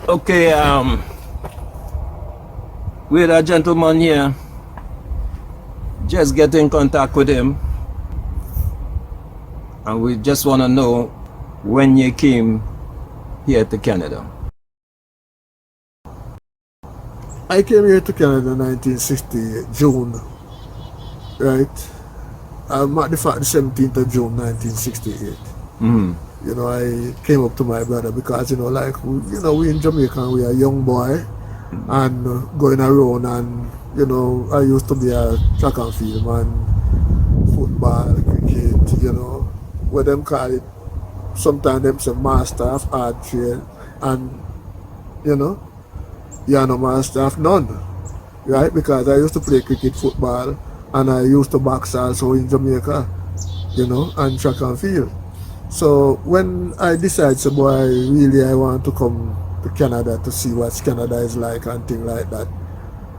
Okay, we had a gentleman here. Just get in contact with him, and we just want to know when you came here to Canada. I came here to Canada in 1960, June, right? At the 17th of June 1968. You know, I came up to my brother because, you know, like, we in Jamaica, and we are a young boy and going around, and, you know, I used to be a track and field man, football, cricket, you know, what them call it, sometimes them say master of art trade, and, you know, you are no master of none, right? Because I used to play cricket, football, and I used to box also in Jamaica, you know, and track and field. So when I decided, so boy, really I want to come to Canada to see what Canada is like and things like that,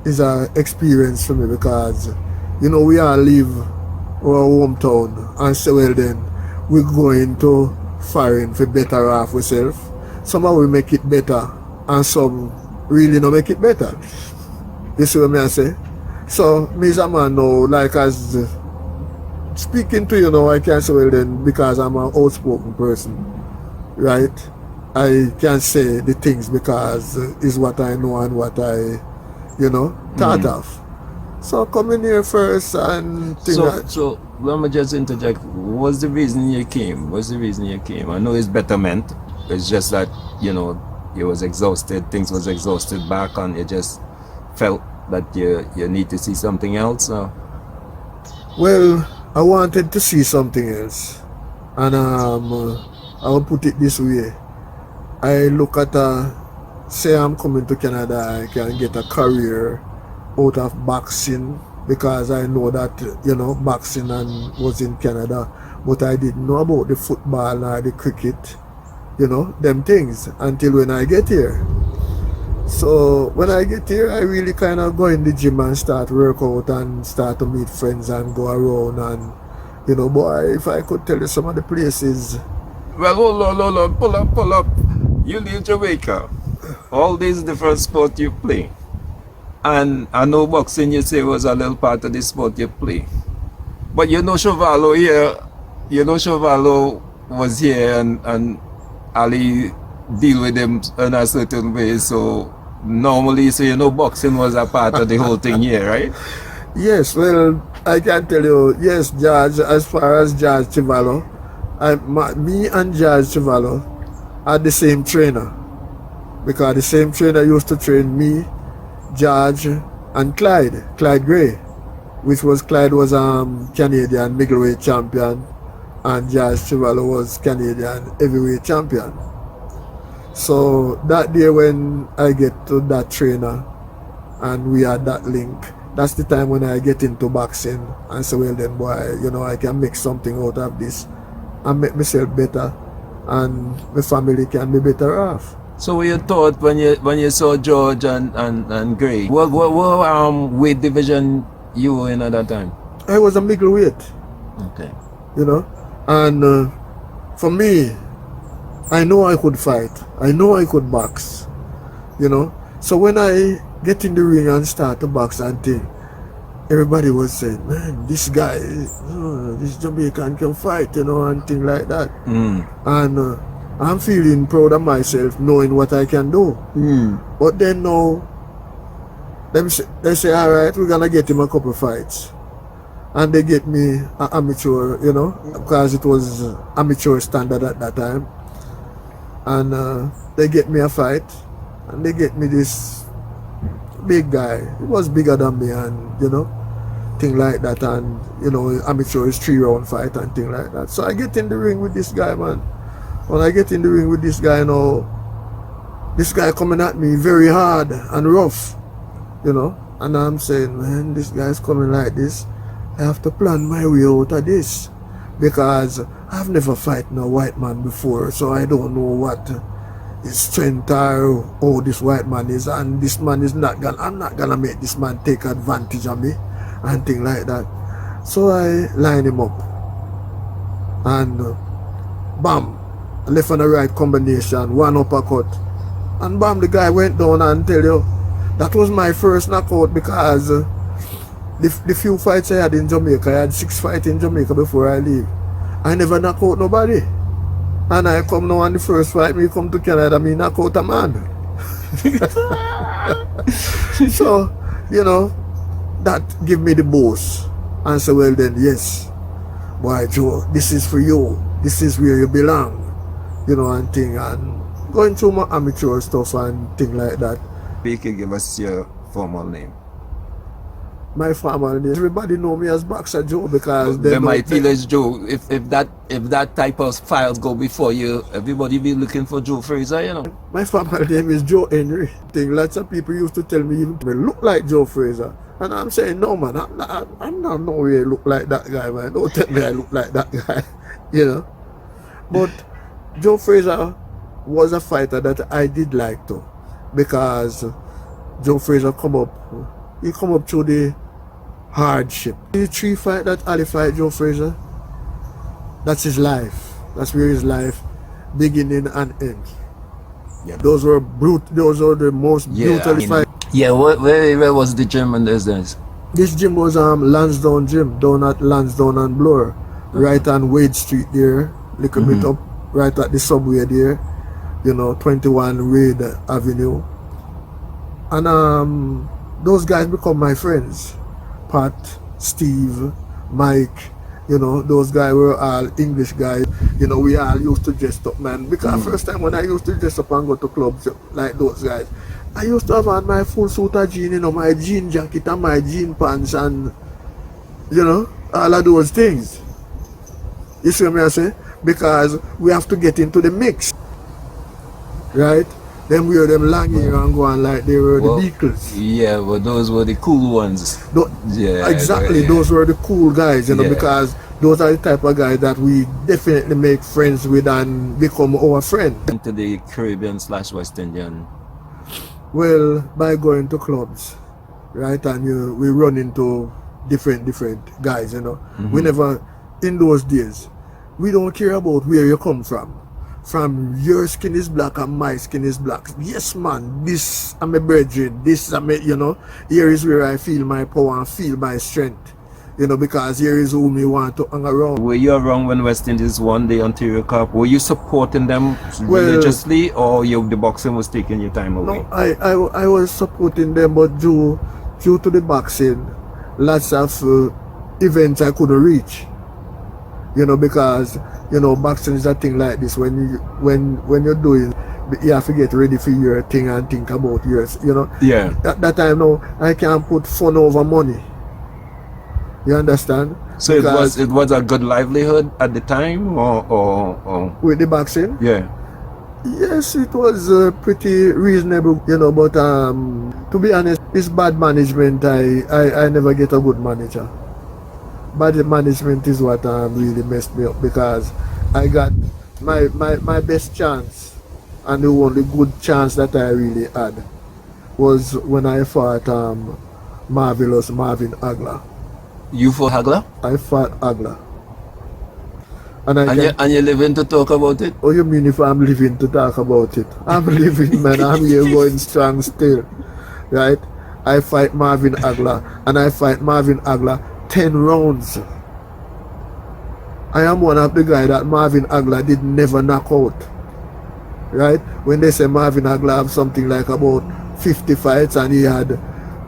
is an experience for me because, you know, we all leave our hometown and say, well then, we're going to foreign for better off ourselves. Somehow we make it better and some really not make it better. You see what I say? So me as a man now, like as speaking to you now, I can say, well then, because I'm an outspoken person, right? I can say the things because it's what I know and what I, you know, thought of. So coming here first and things So let me just interject. What's the reason you came? What's the reason you came? I know it's betterment. It's just that, you know, you was exhausted, things was exhausted back, and you just felt that you need to see something else. Well, I wanted to see something else, and I will put it this way. I look at say I'm coming to Canada, I can get a career out of boxing because I know that, you know, boxing and was in Canada, but I didn't know about the football or the cricket, you know, them things until when I get here. So when I get here, I really kind of go in the gym and start work out and start to meet friends and go around, and, you know, boy, if I could tell you some of the places. Well, hold on, pull up. You leave Jamaica. All these different sports you play. And I know boxing, you say, was a little part of the sport you play. But you know Chavallo here, Chavallo was here, and Ali deal with them in a certain way. So normally, so you know, boxing was a part of the whole thing here, right? Yes, well, I can tell you, yes, George, as far as George Chavallo, me and George Chavallo are the same trainer, because the same trainer used to train me, George, and Clyde Gray, which was Clyde was Canadian middleweight champion, and George Chavallo was Canadian heavyweight champion. So that day when I get to that trainer and we had that link, that's the time when I get into boxing and say, well then boy, you know, I can make something out of this and make myself better, and my family can be better off. So what you thought when you saw George and Gray? What weight division you were in at that time? I was a middleweight. Okay. You know, and for me, I know I could fight. I know I could box. You know, so when I get in the ring and start to box and thing, everybody was saying, man, this guy, this Jamaican can fight, you know, and thing like that. And I'm feeling proud of myself, knowing what I can do. But then now, they say, all right, we're gonna get him a couple fights, and they get me an amateur, you know, because it was amateur standard at that time, and they get me a fight, and they get me this big guy. He was bigger than me, and, you know, thing like that, and, you know, amateur is 3-round fight and thing like that. So I get in the ring with this guy, man. When I get in the ring with this guy now, this guy coming at me very hard and rough, you know, and I'm saying, man, this guy's coming like this. I have to plan my way out of this, because I've never fight no white man before, so I don't know what his strength or how this white man is, and this man is I'm not gonna make this man take advantage of me and thing like that. So I line him up, and bam, left and a right combination, one uppercut, And bam, the guy went down and tell you, that was my first knockout because the few fights I had in Jamaica, I had 6 fights in Jamaica before I leave. I never knock out nobody. And I come now on the first fight, me come to Canada, me knock out a man. So, you know, that give me the boost. And say, well then, yes, boy Joe, this is for you. This is where you belong. You know, and thing, and going through my amateur stuff and thing like that. You can give us your formal name. My formal name, everybody know me as Boxer Joe because they might feel as Joe. If that type of files go before you, everybody be looking for Joe Fraser, you know. My formal name is Joe Henry. Thing, lots of people used to tell me, you look like Joe Fraser. And I'm saying, no man, I'm not no way look like that guy, man. Don't tell me I look like that guy, you know. But Joe Fraser was a fighter that I did like to, because Joe Fraser he come up through the hardship. The 3 fight that Ali fight Joe Fraser, that's his life. That's where his life beginning and end. Yeah. Those were the most brutal fights. Yeah, where was the gym in those days? This gym was Lansdowne Gym, down at Lansdowne and Bloor, right on Wade Street there, little bit up, right at the subway there, you know, 21 Wade Avenue. And those guys become my friends. Pat, Steve, Mike, you know, those guys were all English guys. You know, we all used to dress up, man. Because first time when I used to dress up and go to clubs like those guys, I used to have on my full suit of jeans, you know, my jean jacket and my jean pants and, you know, all of those things. You see what I say? Because we have to get into the mix, right? Them wear them long hair and go on like they were the Beatles. Yeah, but those were the cool ones. Yeah, exactly. Yeah. Those were the cool guys, you know, because those are the type of guys that we definitely make friends with and become our friend. Into the Caribbean/West Indian. Well, by going to clubs, right, and we run into different guys, you know. We never, in those days, we don't care about where you come from. From your skin is black and my skin is black. Yes, man, this I'm a brethren. This I'm a, you know, here is where I feel my power and feel my strength. You know, because here is who me want to hang around. Were you around when West Indies won the Ontario Cup? Were you supporting them religiously, or the boxing was taking your time away? No, I was supporting them, but due to the boxing, lots of events I couldn't reach. You know, because you know, boxing is a thing like this. When you're doing, you have to get ready for your thing and think about yours. You know. Yeah. At that time, now I can't put fun over money. You understand? So because it was a good livelihood at the time, or with the boxing. Yeah. Yes, it was pretty reasonable, you know. But to be honest, it's bad management. I never get a good manager. Bad management is what really messed me up, because I got my best chance, and the only good chance that I really had was when I fought marvelous Marvin Hagler. You fought Hagler? I fought Hagler. And you're living to talk about it? Oh, you mean if I'm living to talk about it? I'm living, man. I'm here going strong still, right? I fight Marvin Hagler, and I fight Marvin Hagler 10 rounds. I am one of the guys that Marvin Hagler did never knock out, right? When they say Marvin Hagler have something like about 50 fights and he had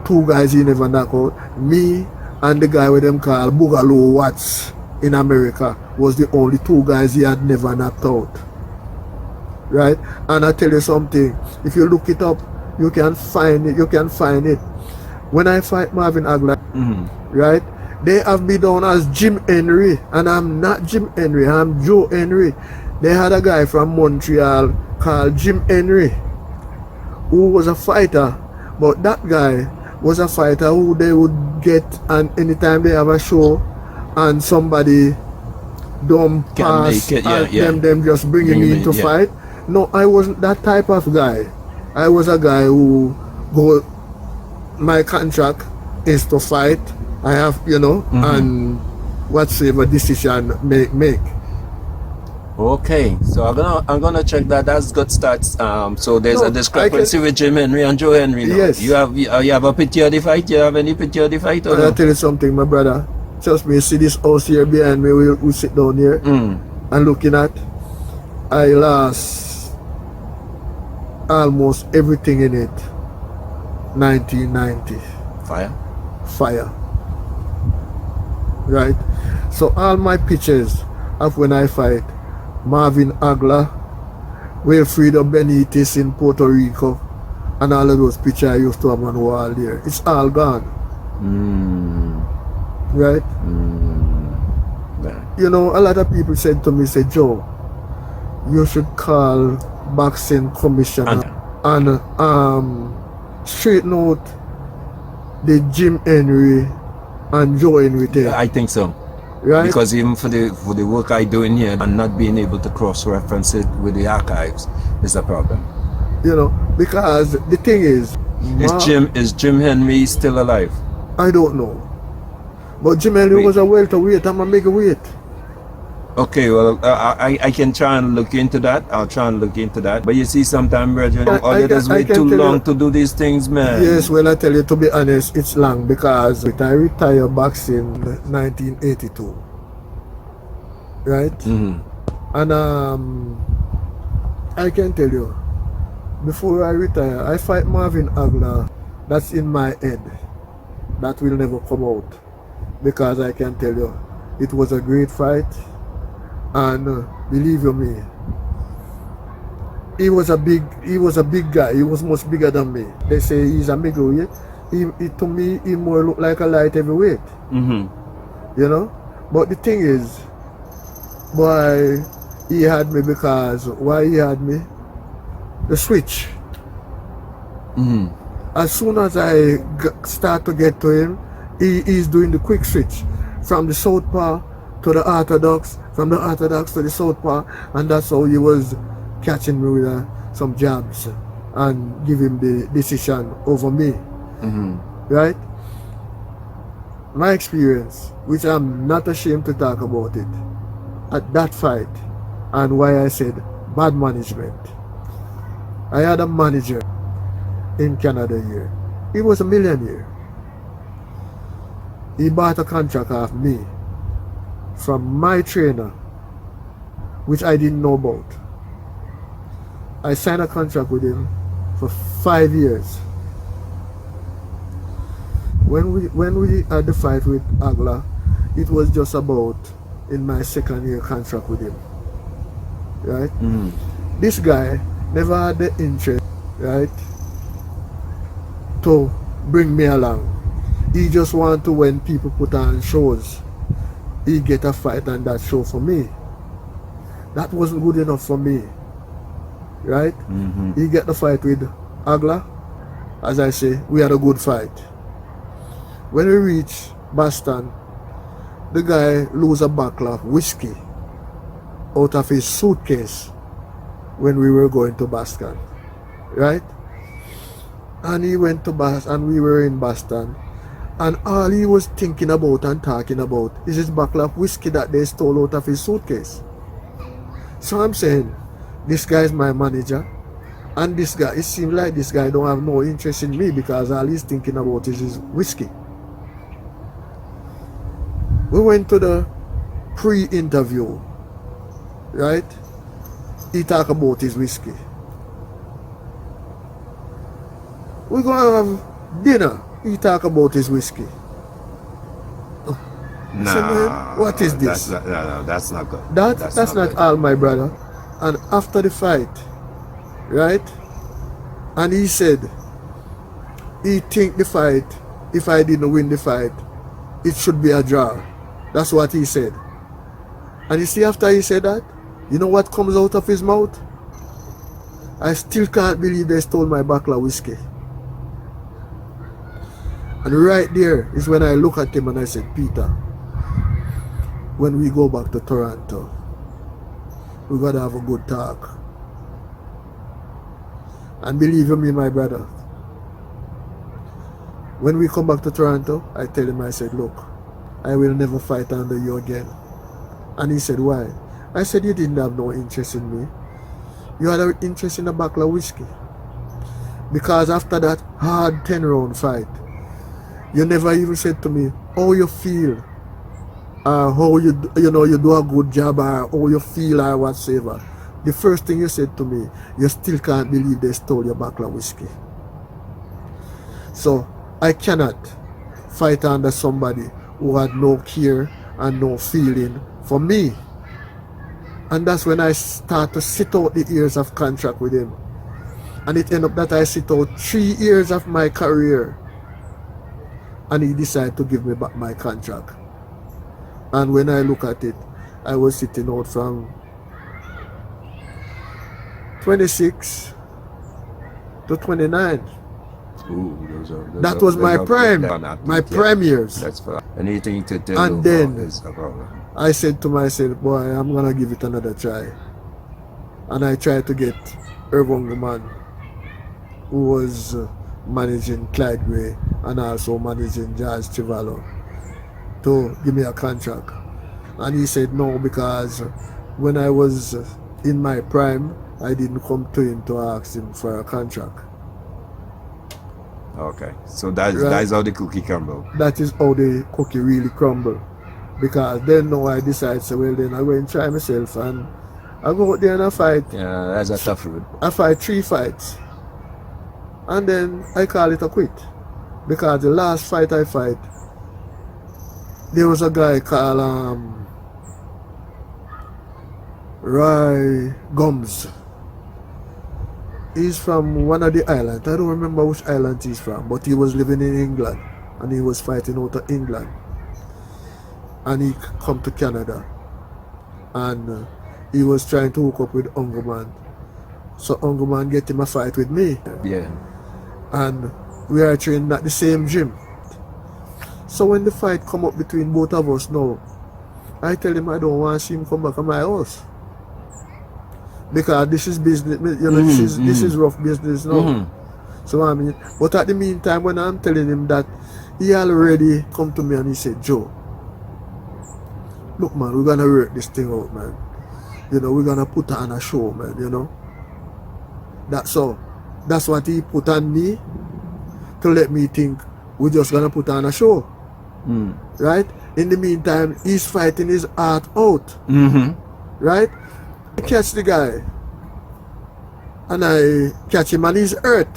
2 guys he never knocked out, me and the guy with them called Boogaloo Watts in America was the only 2 guys he had never knocked out, right? And I tell you something, if you look it up, you can find it. When I fight Marvin Hagler, right, they have me down as Jim Henry, and I'm not Jim Henry, I'm Joe Henry. They had a guy from Montreal called Jim Henry, who was a fighter, but that guy was a fighter who they would get, and anytime they have a show and somebody don't pass, them just bringing me to fight. No, I wasn't that type of guy. I was a guy who my contract is to fight. I have, you know, and whatsoever decision make. Okay, so I'm gonna check that. That's good stats. So there's No, a discrepancy with Jim Henry and Joe Henry now. Yes. You have a picture of the fight? You have any picture of the fight or And no? I'll tell you something, my brother. Trust me, see this house here behind me, we sit down here and looking at. I lost almost everything in it. 1990. Fire. Right? So all my pictures of when I fight, Marvin Hagler, Wilfredo Benitez in Puerto Rico, and all of those pictures I used to have on the wall there. It's all gone. Right? Yeah. You know, a lot of people said to me, say, Joe, you should call boxing commissioner and straighten out the Jim Henry and Joe Henry thing. I think so. Right? Because even for the work I do in here and not being able to cross-reference it with the archives is a problem. You know, because the thing is, Is Jim Henry still alive? I don't know. But Jim Henry was a welterweight, I'm a middleweight. Okay, well, I can try and look into that. I'll try and look into that. But you see, sometimes, brethren, all you just wait too long to do these things, man. Yes, well, I tell you, to be honest, it's long because I retired boxing in 1982. Right? And I can tell you, before I retire, I fight Marvin Hagler. That's in my head. That will never come out. Because I can tell you, it was a great fight. And believe you me, he was a big guy. He was much bigger than me. They say he's a middleweight. To me, he more looked like a light heavyweight. You know? But the thing is, boy, he had me because why he had me? The switch. As soon as I start to get to him, he's doing the quick switch from the southpaw to the orthodox, from the orthodox to the southpaw, and that's how he was catching me with some jabs and giving the decision over me. Right? My experience, which I'm not ashamed to talk about it, at that fight, and why I said bad management. I had a manager in Canada here. He was a millionaire. He bought a contract off me from my trainer, which I didn't know about. I signed a contract with him for 5 years. When we had the fight with Hagler, it was just about in my second year contract with him. Right? This guy never had the interest, right, to bring me along. He just wanted to, when people put on shows, he get a fight on that show for me. That wasn't good enough for me. Right? He get the fight with Hagler. As I say, we had a good fight. When we reached Boston, the guy lose a bottle of whiskey out of his suitcase when we were going to Boston. Right? And he went to Boston, and we were in Boston. And all he was thinking about and talking about is his bottle of whiskey that they stole out of his suitcase. So I'm saying, this guy is my manager, and this guy, it seems like this guy don't have no interest in me because all he's thinking about is his whiskey. We went to the pre-interview, right? He talk about his whiskey. We're gonna have dinner. He talk about his whiskey. Nah, said, man, what is this? That's not good. That's not good. all, my brother. And after the fight, right? And he said, he think the fight, if I didn't win the fight, it should be a draw. That's what he said. And you see, after he said that, you know what comes out of his mouth? I still can't believe they stole my bottle of whiskey. And right there is when I look at him and I said, Peter, when we go back to Toronto, we gotta have a good talk. And believe me, my brother, when we come back to Toronto, I tell him, I said, look, I will never fight under you again. And he said, why? I said, you didn't have no interest in me. You had an interest in a bottle of whiskey. Because after that hard 10-round fight, you never even said to me how you feel, how you do a good job, or how you feel, or whatsoever. The first thing you said to me, you still can't believe they stole your bottle of whiskey. So I cannot fight under somebody who had no care and no feeling for me. And that's when I start to sit out the years of contract with him. And it ended up that I sit out 3 years of my career. And he decided to give me back my contract. And when I look at it, I was sitting out from 26 to 29. Ooh, That was my prime, my prime years. That's fine. Anything to tell And you then about this about I said to myself, boy, I'm gonna give it another try. And I tried to get Irving Woman, who was managing Clyde Gray and also managing Jazz Chivallo, to give me a contract. And he said no, because when I was in my prime, I didn't come to him to ask him for a contract. Okay, so that's how the cookie crumble. That is how the cookie really crumbled. Because then now I decided, so well then I go and try myself, and I go out there and I fight. Yeah, that's a tough route. I fight 3 fights. And then I call it a quit. Because the last fight I fight, there was a guy called Roy Gums. He's from one of the islands. I don't remember which island he's from, but he was living in England and he was fighting out of England. And he come to Canada and he was trying to hook up with Ungerman. So Ungerman get him a fight with me. Yeah. And we are training at the same gym. So when the fight come up between both of us now, I tell him I don't want to see him come back to my house. Because this is business, you know, this is rough business now. So I mean, but at the meantime, when I'm telling him that, he already come to me and he said, Joe, look man, we're gonna work this thing out, man. You know, we're gonna put on a show, man, you know. That's all. That's what he put on me to let me think we're just gonna put on a show. Right? In the meantime, he's fighting his heart out. Right? I catch the guy and I catch him and he's hurt.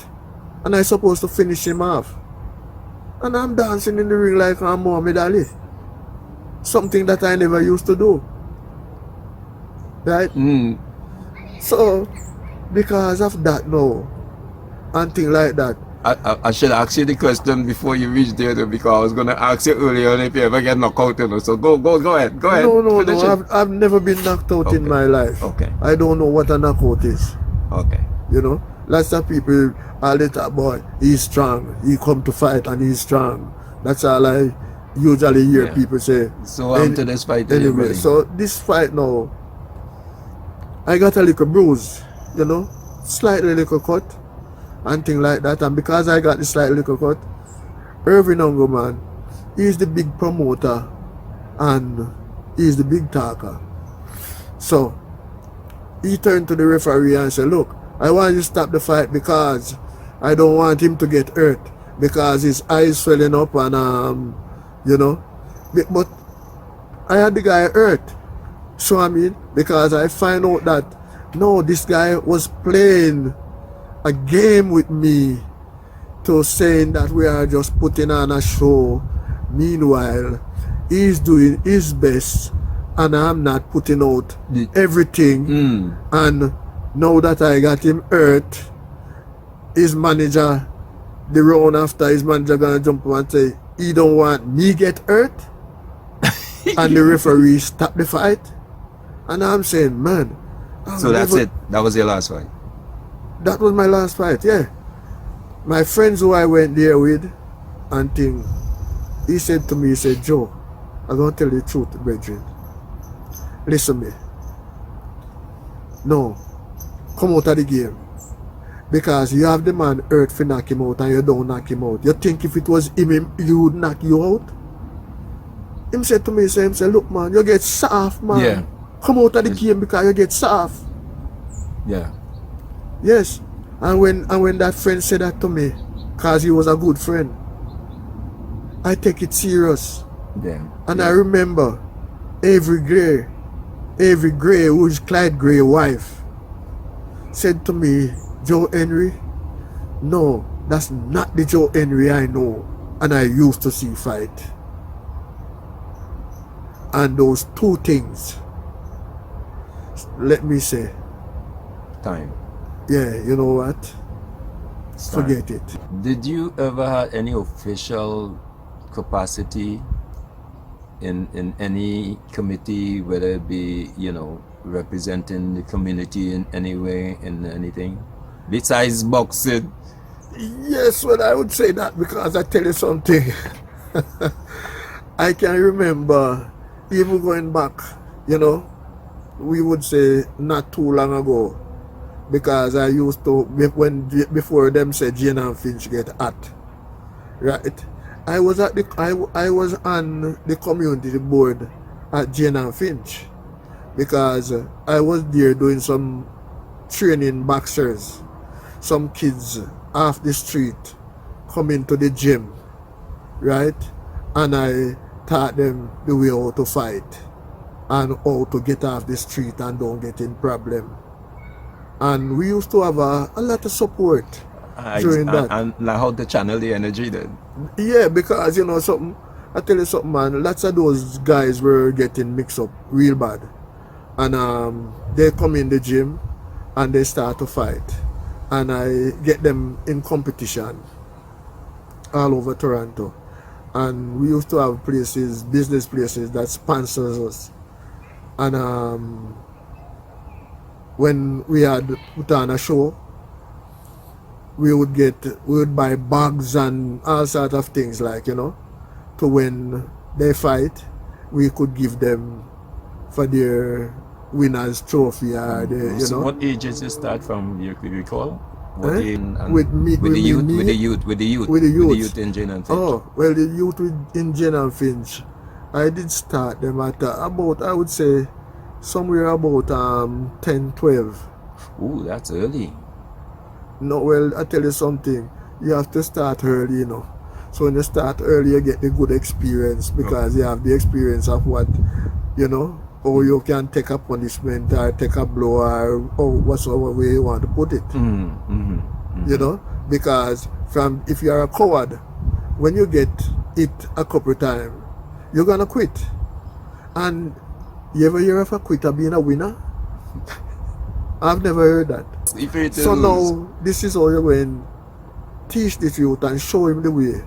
And I'm supposed to finish him off. And I'm dancing in the ring like I'm Muhammad Ali. Something that I never used to do. Right? So, because of that now, and things like that. I should ask you the question before you reach there though, because I was going to ask you earlier if you ever get knocked out, you know. So go ahead. No. I've never been knocked out in my life. Okay. I don't know what a knockout is. Okay. You know, lots of people are little boy, he's strong. He come to fight and he's strong. That's all I usually hear people say. So to this fight anyway. So this fight now, I got a little bruise, you know, slightly little cut and things like that. And because I got this slight little cut, Irving Ungerman, he's the big promoter and he's the big talker. So he turned to the referee and said, look, I want you to stop the fight because I don't want him to get hurt because his eyes swelling up and you know, but I had the guy hurt. So I mean, because I find out that no, this guy was playing a game with me to saying that we are just putting on a show. Meanwhile, he's doing his best and I'm not putting out everything. And now that I got him hurt, his manager, the round after, his manager gonna jump up and say, he don't want me get hurt. And the referee stopped the fight. And I'm saying, man. So that's it. That was your last fight. That was my last fight, yeah. My friends who I went there with and thing, he said to me, he said, Joe, I'm gonna tell you the truth, brethren. Listen me. No. Come out of the game. Because you have the man hurt for knock him out and you don't knock him out. You think if it was him, he would knock you out? Him said to me, he said, look man, you get soft man. Yeah. come out of the game because you get soft. Yeah. Yes. And when that friend said that to me, because he was a good friend, I take it serious. Yeah. And I remember every Gray, who's Clyde Gray's wife, said to me, Joe Henry, no, that's not the Joe Henry I know and I used to see fight. And those two things, let me say, Time. yeah, you know what? Forget it. Did you ever have any official capacity in any committee, whether it be, you know, representing the community in any way, in anything besides boxing? Yes, well, I would say that because I tell you something. I can remember, even going back, you know, we would say not too long ago, because I used to, before them said Jane and Finch get hot, right? I was at the I was on the community board at Jane and Finch, because I was there doing some training boxers. Some kids off the street come into the gym, right? And I taught them the way how to fight and how to get off the street and don't get in problem. And we used to have a lot of support during that. And like how to channel the energy then? Yeah, because you know something, I tell you something, man, lots of those guys were getting mixed up real bad. And they come in the gym and they start to fight. And I get them in competition all over Toronto. And we used to have places, business places that sponsors us. And when we had put on a show, we would buy bags and all sorts of things, like, you know, to when they fight, we could give them for their winner's trophy, or the, you So know. what ages you start from, you could recall? What Eh? age and With me, with the youth, me? with the youth, with the youth, With the with the youth. youth in Jane and Finch. Oh, well, the youth in Jane and Finch, I did start them at about, I would say, somewhere about 10, 12. Ooh, that's early. No, well, I tell you something, you have to start early, you know. So when you start early, you get the good experience, because you have the experience of what, you know, or you can take a punishment or take a blow, or whatsoever way you want to put it. You know, because if you are a coward, when you get it a couple times, you're gonna quit. And you ever hear of a quitter being a winner? I've never heard that. So now this is how you're going to teach the youth and show him the way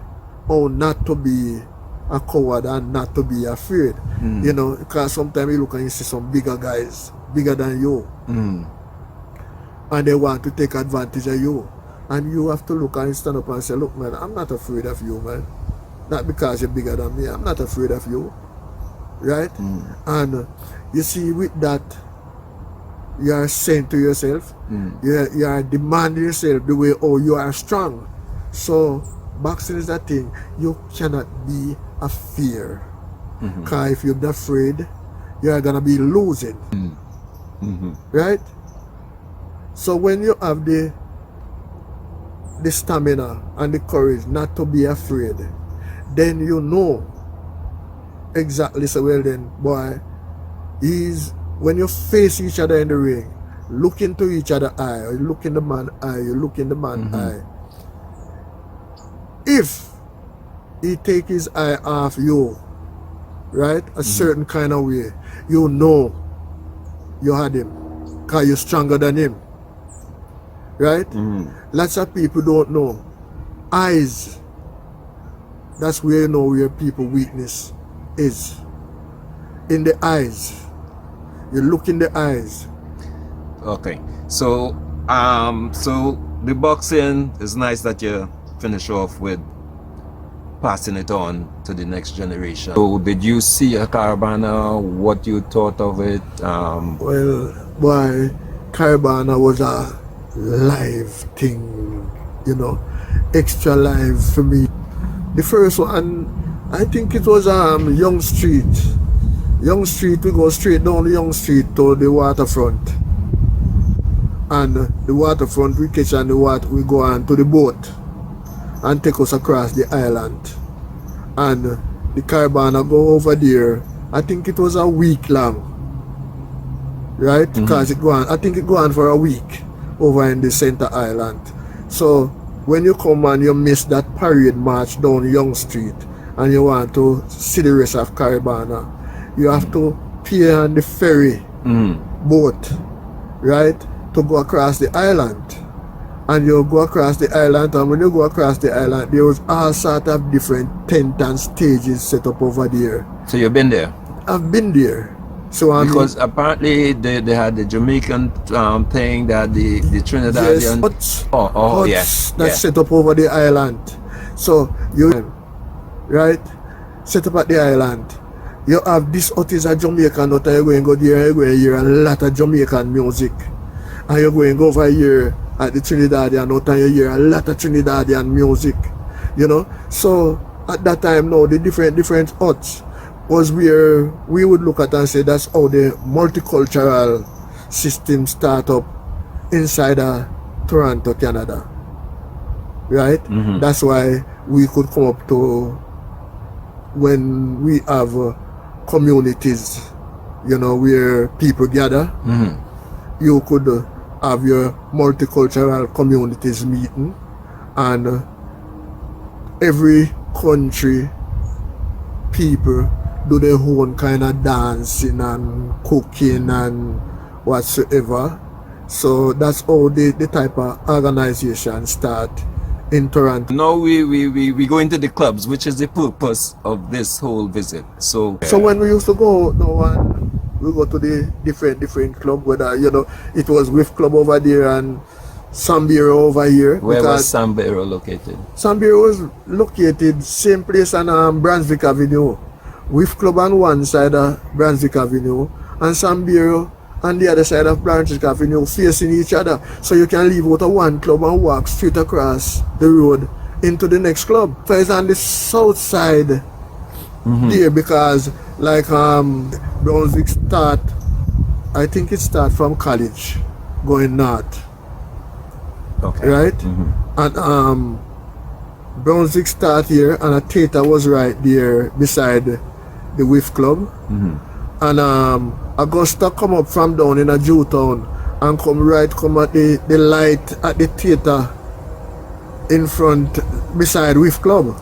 how not to be a coward and not to be afraid. You know, because sometimes you look and you see some bigger guys, bigger than you, and they want to take advantage of you. And you have to look and stand up and say, look, man, I'm not afraid of you, man. Not because you're bigger than me, I'm not afraid of you. Right? And you see, with that, you are saying to yourself, you are demanding yourself the way, oh, you are strong. So boxing is that thing, you cannot be a fear. Because if you're not afraid, you are going to be losing. Right? So when you have the stamina and the courage not to be afraid, then you know exactly. So well then, boy, when you face each other in the ring, look into each other's eye, or you look in the man's eye, you look in the man's eye. If he take his eye off you, right, a certain kind of way, you know you had him, because you're stronger than him. Right? Lots of people don't know. Eyes, that's where you know where people's weakness is. In the eyes. You look in the eyes. Okay. So the boxing is nice that you finish off with passing it on to the next generation. So did you see a Caravana? What you thought of it? Well, boy, Caravana was a live thing, you know, extra live for me. The first one, I think it was Young Street. Young Street, we go straight down the Young Street to the waterfront. And the waterfront, we catch on the water, we go on to the boat and take us across the island. And the Caribana go over there. I think it was a week long, right? Because I think it go on for a week over in the center island. So when you come and you miss that parade march down Young Street and you want to see the rest of Caribana, you have to pay on the ferry boat, right, to go across the island. And you go across the island, and when you go across the island, there was all sort of different tent and stages set up over there. So you've been there? I've been there. So because apparently they had the Jamaican thing, they had the Trinidadian. Yes, huts, yes. That's set up over the island. So you, right, set up at the island. You have this hut is a Jamaican hut, and you're going to go there and you're going to hear a lot of Jamaican music. And you're going to go over here at the Trinidadian hut and you hear a lot of Trinidadian music, you know. So at that time now, the different huts was where we would look at and say that's how the multicultural system start up inside Toronto, Canada, right? That's why we could come up to when we have communities, you know, where people gather. You could have your multicultural communities meeting, and every country people do their own kind of dancing and cooking and whatsoever. So that's how the type of organization start in Toronto. Now we go into the clubs, which is the purpose of this whole visit. So when we used to go now and we go to the different club, whether, you know, it was Whiff Club over there and Sambiro over here. Where was Sambiro located? Sambiro was located same place on Brunswick Avenue. Whiff Club on one side of Brunswick Avenue and Sambiro on the other side of Brunswick Avenue, facing each other. So you can leave out of one club and walk straight across the road into the next club. So it's on the south side there, because like Brunswick start, I think it start from College going north. Okay. Right? And Brunswick start here, and a theater was right there beside the Whiff Club. And Augusta come up from down in a Jewtown and come at the light at the theater in front beside Whiff Club.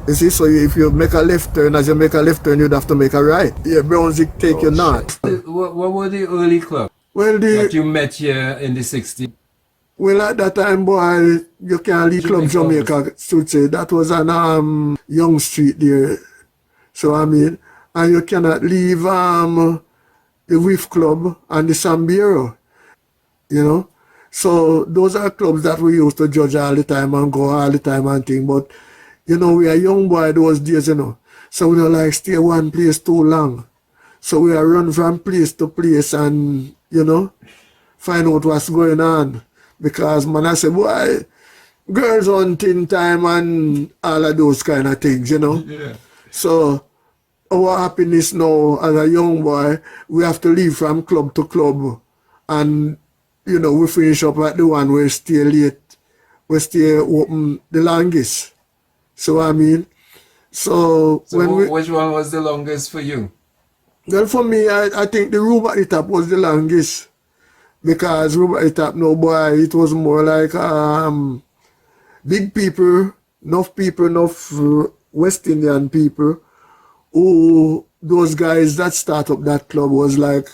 You see, so if you make a left turn, as you make a left turn, you'd have to make a right. Yeah, Brunswick take you north. What were the early clubs that you met here in the 60s? Well, at that time, boy, you can't leave Club Jamaica, so say. That was on Young Street there. So, I mean, and you cannot leave the Whiff Club and the Sambiro, you know. So, those are clubs that we used to judge all the time and go all the time and thing. But, you know, we are young boy those days, you know. So, we don't like stay one place too long. So, we are run from place to place and, you know, find out what's going on. Because, man, I say, boy, girls hunting time and all of those kind of things, you know. Yeah. So, our happiness now as a young boy, we have to leave from club to club. And, you know, we finish up at the one where we stay late, we stay open the longest. So, I mean, so which one was the longest for you? Well, for me, I think the room at the top was the longest. Because room at the top, no boy, it was more like big people, enough West Indian people, who those guys that start up that club was like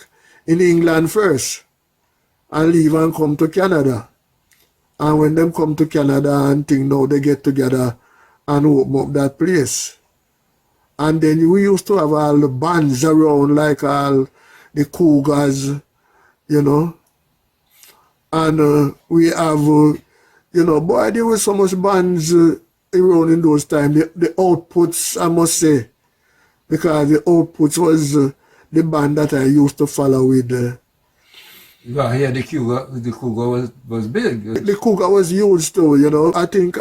in England first and leave and come to Canada. And when them come to Canada and think now they get together and open up that place. And then we used to have all the bands around, like all the Cougars, you know. And we have, you know, boy, there was so much bands around in those times. The Outputs, I must say, because the Outputs was the band that I used to follow with. Well, yeah, the Cougar was big. The Cougar was huge too, you know. I think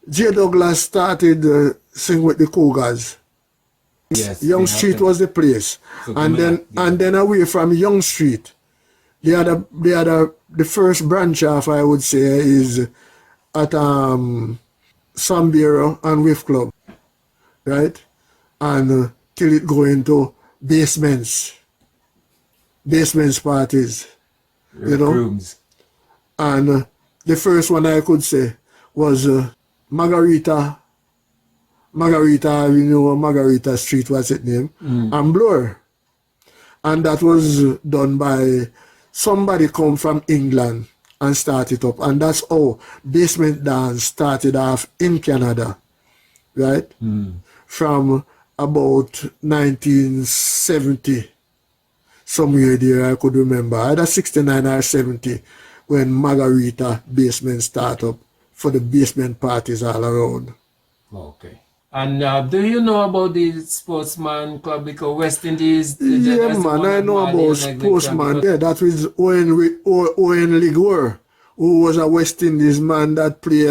J. Douglas started sing with the Cougars. Yes, Young they have Street them. was the place. So And give me then that, give me and then away from Young Street, the first branch off, I would say, is at Sambiro and Wave Club, right? And till it go into basements parties, that. you know. Rooms. And the first one I could say was Margarita, Margarita Street, what's its name? And Bloor. And that was done by somebody come from England and start it up. And that's how basement dance started off in Canada, right? From about 1970, somewhere there I could remember, either 69 or 70, when Margarita basement start up for the basement parties all around. Okay. And do you know about the Sportsman Club? Because West Indies, Yeah, that's the man, one I that know Marley about and Eglinton, Sportsman. because Yeah, that was Owen Ligor, who was a West Indies man that play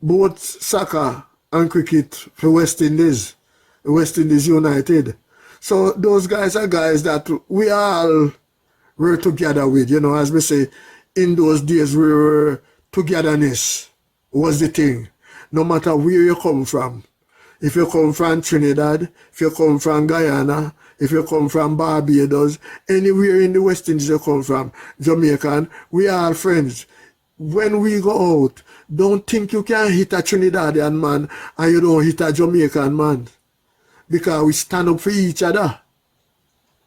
both soccer and cricket for West Indies United. So those guys are guys that we all were together with, you know, as we say, in those days we were togetherness was the thing. No matter where you come from. If you come from Trinidad, if you come from Guyana, if you come from Barbados, anywhere in the West Indies you come from, Jamaican, we are all friends. When we go out, don't think you can hit a Trinidadian man and you don't hit a Jamaican man. Because we stand up for each other.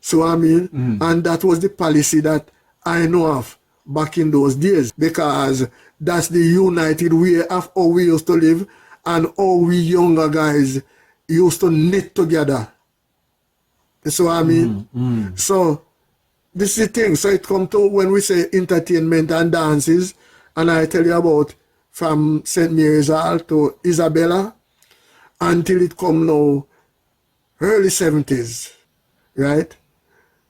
So I mean, and that was the policy that I know of back in those days, because that's the united way of how we used to live and how we younger guys used to knit together. So I mean, so this is the thing. So it comes to when we say entertainment and dances, and I tell you about from St. Mary's Hall to Isabella until it come now early 70s, right?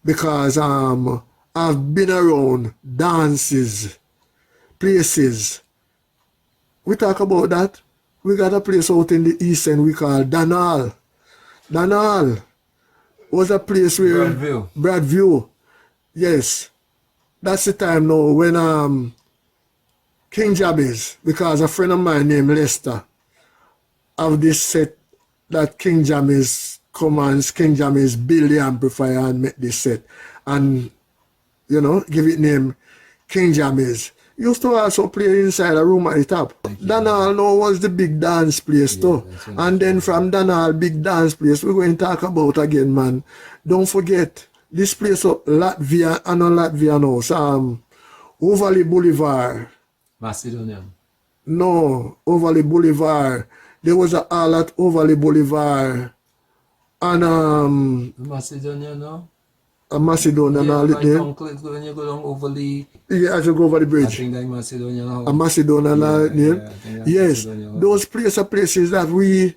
Because I've been around dances, places. We talk about that. We got a place out in the east end we call Danal. Danal was a place where Broadview. Broadview. Yes. That's the time now when King Jabez, because a friend of mine named Lester have this set that King Jabez commands, King Jabez build the amplifier and make this set. And, you know, give it name King Jabez. Used to also play inside a room at the top. Danal now was the big dance place too. And then from Danal, big dance place, we're going to talk about again, man. Don't forget, this place up Latvia, and on Latvia now, Overly Boulevard. Macedonian. No, Overly Boulevard. There was a hall at Overly Boulevard. And Macedonia, no? a Macedonian Yeah, hall my there. uncle is when you go down overly. Yeah, as you go over the I bridge. think that Macedonia now. A Macedonian hall Yeah, there. yeah, I think that's Yes, Macedonia. those places are places that we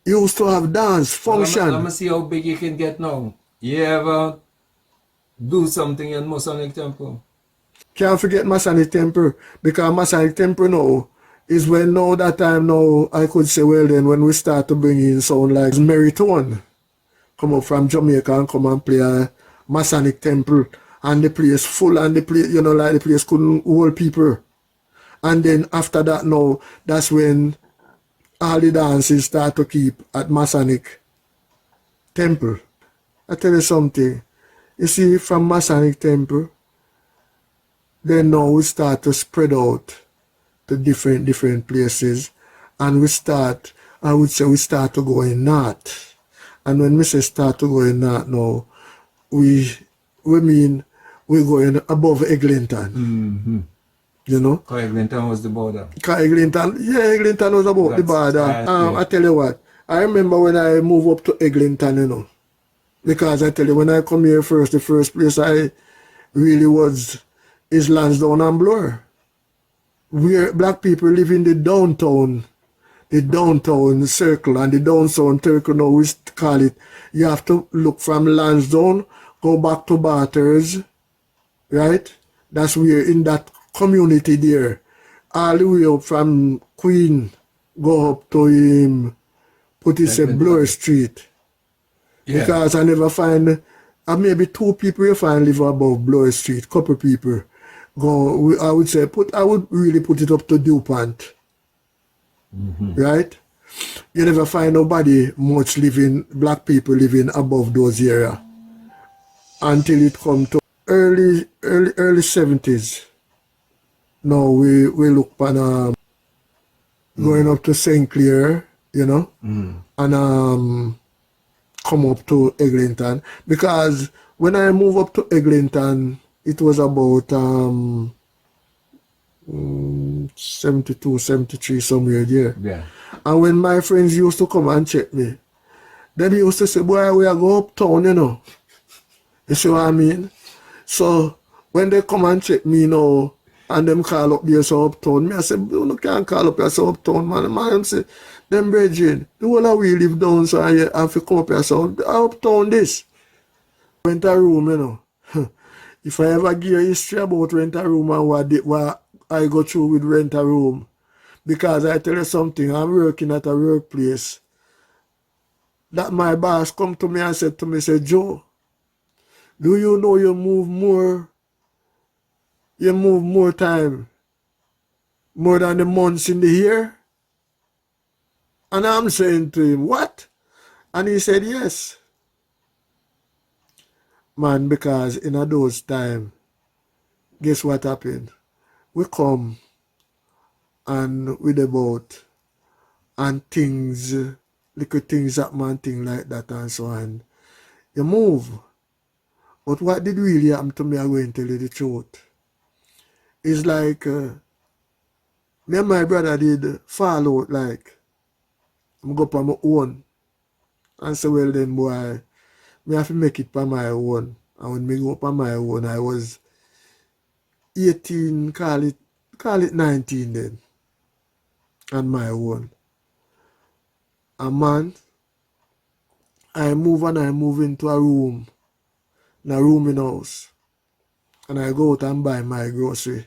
used to have dance, function. Let me see how big you can get now. You ever do something in Mosonic Temple? Can't forget Masonic Temple, because Masonic Temple now is when now that time now I could say, well then when we start to bring in sound like Meritone come up from Jamaica and come and play a Masonic Temple, and the place full, and the place, you know, like the place couldn't hold people. And then after that now, that's when all the dances start to keep at Masonic Temple. I tell you something, you see, from Masonic Temple, then now we start to spread out to different places, and we start, I would say we start to go in north. And when we say start to go in north now, we mean we're going above Eglinton, you know. Eglinton was the border. Eglinton was above the border. I tell you what, I remember when I moved up to Eglinton, you know, because I tell you, when I come here first, the first place I really was is Lansdowne and Bloor, where black people live in the downtown circle, and the downtown circle now we call it. You have to look from Lansdowne, go back to Batters, right? That's where in that community there, all the way up from Queen, go up to put it say Bloor Street. Yeah. Because I never find, maybe 2 people you find live above Bloor Street, couple people. I would really put it up to DuPont. Right? You never find nobody much black people living above those areas until it come to early 70s. Now we look on going up to St. Clair, you know, and come up to Eglinton. Because when I move up to Eglinton, it was about 72, 73, somewhere there. Yeah. And when my friends used to come and check me, they used to say, boy, we are going uptown, you know. You see what I mean? So when they come and check me now, and them call up there so uptown, me I say, you can't call up here so uptown, man. Man say, them brethren, the whole of we live down, so I have to come up here so uptown this. Rent a room, you know. If I ever give a history about rent a room and what I go through with rent a room, because I tell you something, I'm working at a workplace that my boss come to me and said to me, say, Joe, do you know you move more time, more than the months in the year? And I'm saying to him, what? And he said, yes. Man, because in those time, guess what happened? We come and with the boat and things, little things happen and things like that and so on. You move. But what did really happen to me, I'm going to tell you the truth. It's like, me and my brother did fall out like, I'm go up on my own. And so, well then, boy, me have to make it on my own. And when me go up on my own, I was 18, call it 19 then. On my own. And man, I move into a room in house. And I go out and buy my grocery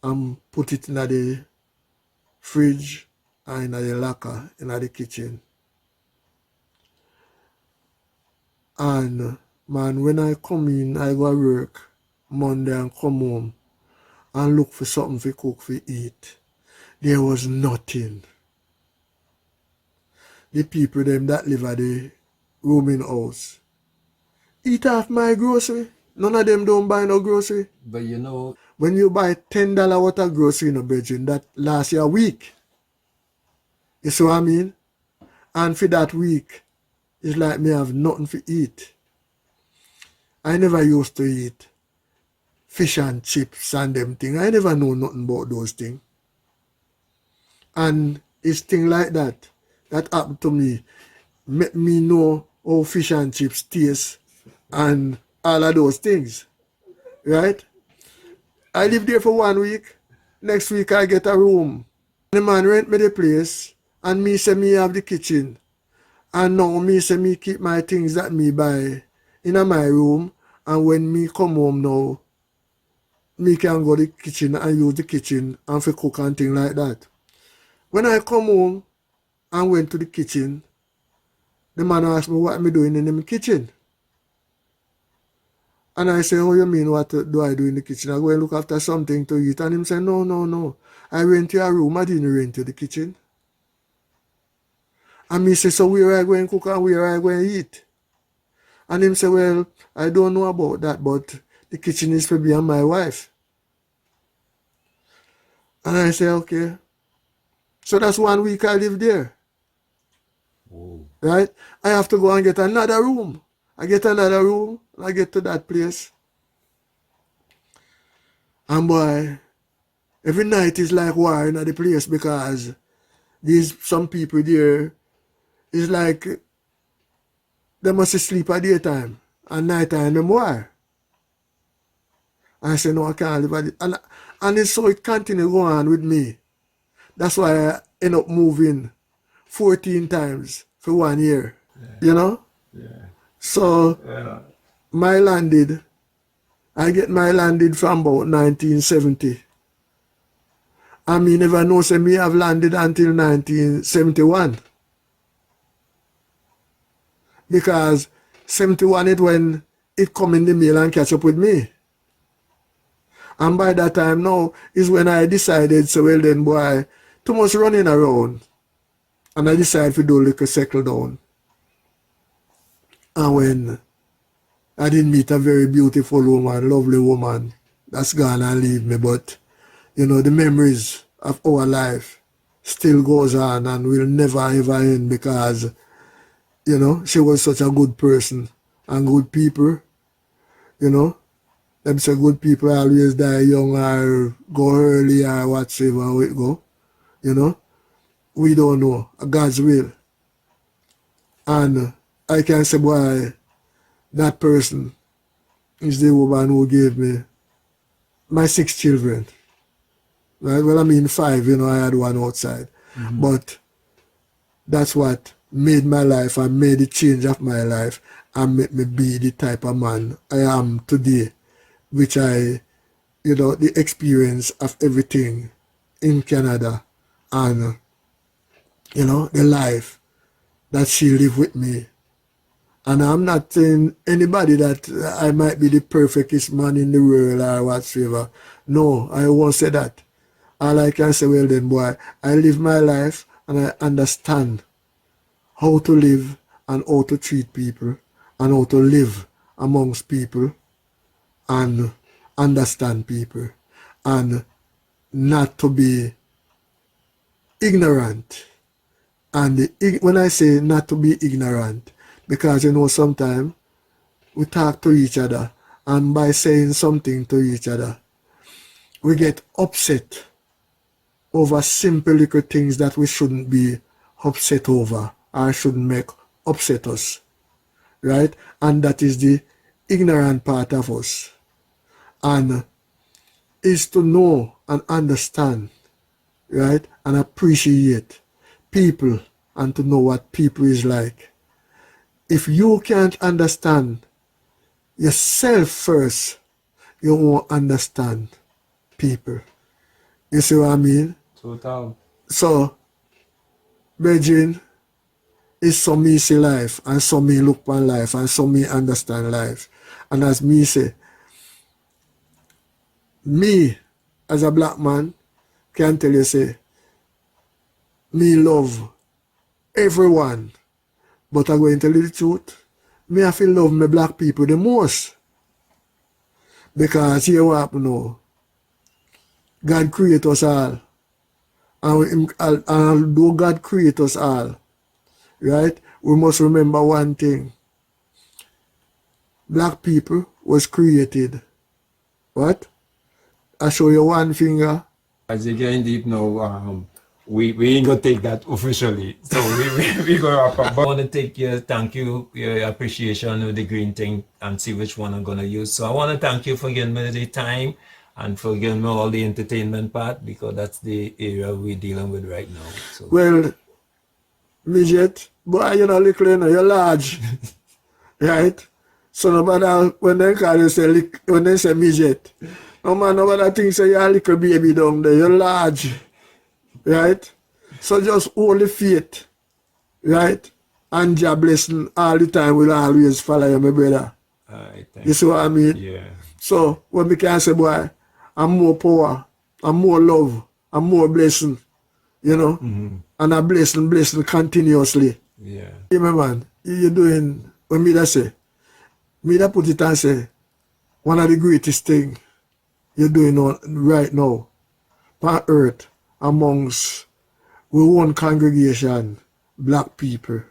and put it in the fridge and in the locker in the kitchen. And man, when I come in, I go to work Monday and come home and look for something to cook for eat. There was nothing. The people them that live at the rooming house eat off my grocery. None of them don't buy no grocery. But you know, when you buy $10 worth of grocery in a bedroom, that lasts you a week. You see what I mean? And for that week, it's like me have nothing to eat. I never used to eat fish and chips and them things. I never know nothing about those things. And it's things like that happened to me. Make me know how fish and chips taste and all of those things. Right? I live there for 1 week. Next week I get a room. The man rent me the place and me say me have the kitchen. And now me say me keep my things that me buy in my room. And when me come home now, me can go to the kitchen and use the kitchen and for cook and things like that. When I come home and went to the kitchen, the man asked me what me doing in the kitchen. And I say, oh, you mean what do I do in the kitchen? I go and look after something to eat. And him say, no. I went to a room, I didn't rent to the kitchen. And me say, so where I go and cook and where I go and eat? And him say, well, I don't know about that, but the kitchen is for me and my wife. And I say, okay. So that's 1 week I live there. whoa. Right? I have to go and get another room. I get another room, and I get to that place. And boy, every night is like war in the place because some people there, it's like they must sleep at daytime and nighttime them war. I say, no, I can't live at it. And it's so it continue going on with me. That's why I end up moving 14 times for 1 year. Yeah. You know? Yeah. So I get my landed from about 1970. I mean, never know say me have landed until 1971. because 71 it when it come in the mail and catch up with me. And by that time now is when I decided, so well then boy, too much running around. And I decided to do a little settle down. And when I didn't meet a very beautiful woman, lovely woman, that's gone and leave me, but you know, the memories of our life still goes on and will never ever end because, you know, she was such a good person and good people, you know. Them say good people always die young or go early or whatsoever it go, you know. We don't know. God's will. And I can say, boy, that person is the woman who gave me my 6 children. Right? Well, I mean 5, you know, I had one outside. But that's what made my life and made the change of my life and made me be the type of man I am today, which I, you know, the experience of everything in Canada and, you know, the life that she lived with me. And I'm not saying anybody that I might be the perfectest man in the world or whatsoever. No, I won't say that. All I can say, well then, boy, I live my life and I understand how to live and how to treat people and how to live amongst people and understand people and not to be ignorant. And when I say not to be ignorant, because you know sometimes we talk to each other and by saying something to each other, we get upset over simple little things that we shouldn't be upset over or shouldn't make upset us, right? And that is the ignorant part of us. And is to know and understand, right? And appreciate people and to know what people is like. If you can't understand yourself first, you won't understand people. You see what I mean? Total. So, Virgin is so me see life and so me look on life and so me understand life. And as me say, me as a black man can tell you say, me love everyone. But I'm going to tell you the truth, me I feel love my black people the most. Because here what happen now, God create us all. And although God create us all, right, we must remember one thing. Black people was created. What? I show you one finger. As you get in deep now, we ain't gonna take that officially. So we go wrap up. But I want to take your thank you, your appreciation with the green thing and see which one I'm gonna use. So I want to thank you for giving me the time and for giving me all the entertainment part because that's the area we're dealing with right now. So. Well, midget, boy, you're not little, you know, you're large. Right? So no matter when they call you say when they say midget, no matter what thing say you're a little baby down there, you're large. Right? So just hold the faith. Right? And your blessing all the time will always follow you, my brother. You see what I mean? Yeah. So when we can say, boy, I'm more power, I'm more love, I'm more blessing, you know? And a blessing continuously. Yeah. Yeah, my man, you're doing, when me that say, me that put it and say, one of the greatest things you're doing right now on earth amongst we one congregation, black people.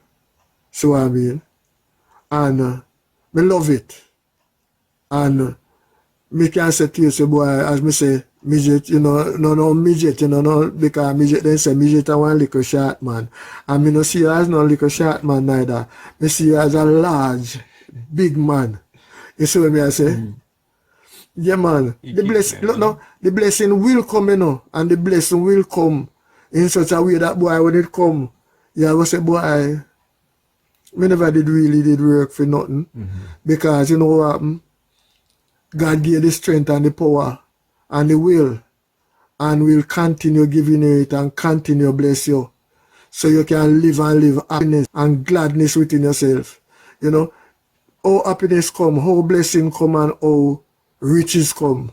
See what I mean? And me love it. And me can say to you, say, boy, as me say, midget, you know, no midget, you know, no, because midget, they say midget are one little short man. And me no see you as no little short man neither. Me see you as a large, big man. You see what me I say? Yeah, man. The blessing will come, you know, and the blessing will come in such a way that, boy, when it come, you will say, boy, me never did work for nothing. Because, you know what happened? God gave the strength and the power and the will and will continue giving you it and continue bless you so you can live and live happiness and gladness within yourself. You know, how happiness come, how blessing come, and how riches come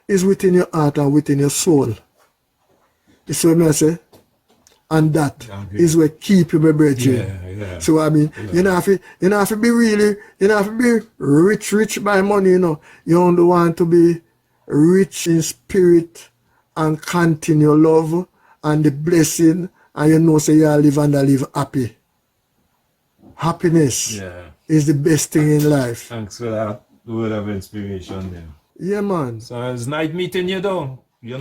is within your heart and within your soul. You see what I say? And that is what keep you, my brethren. Yeah. So I mean, you know, you know, have to be really, you know, have to be rich by money. You know, you only want to be rich in spirit and continue love and the blessing, and you know, say you live and live happy. Happiness is the best thing in life. Thanks for that word of inspiration then. Yeah, man. So it's nice meeting you though. You know.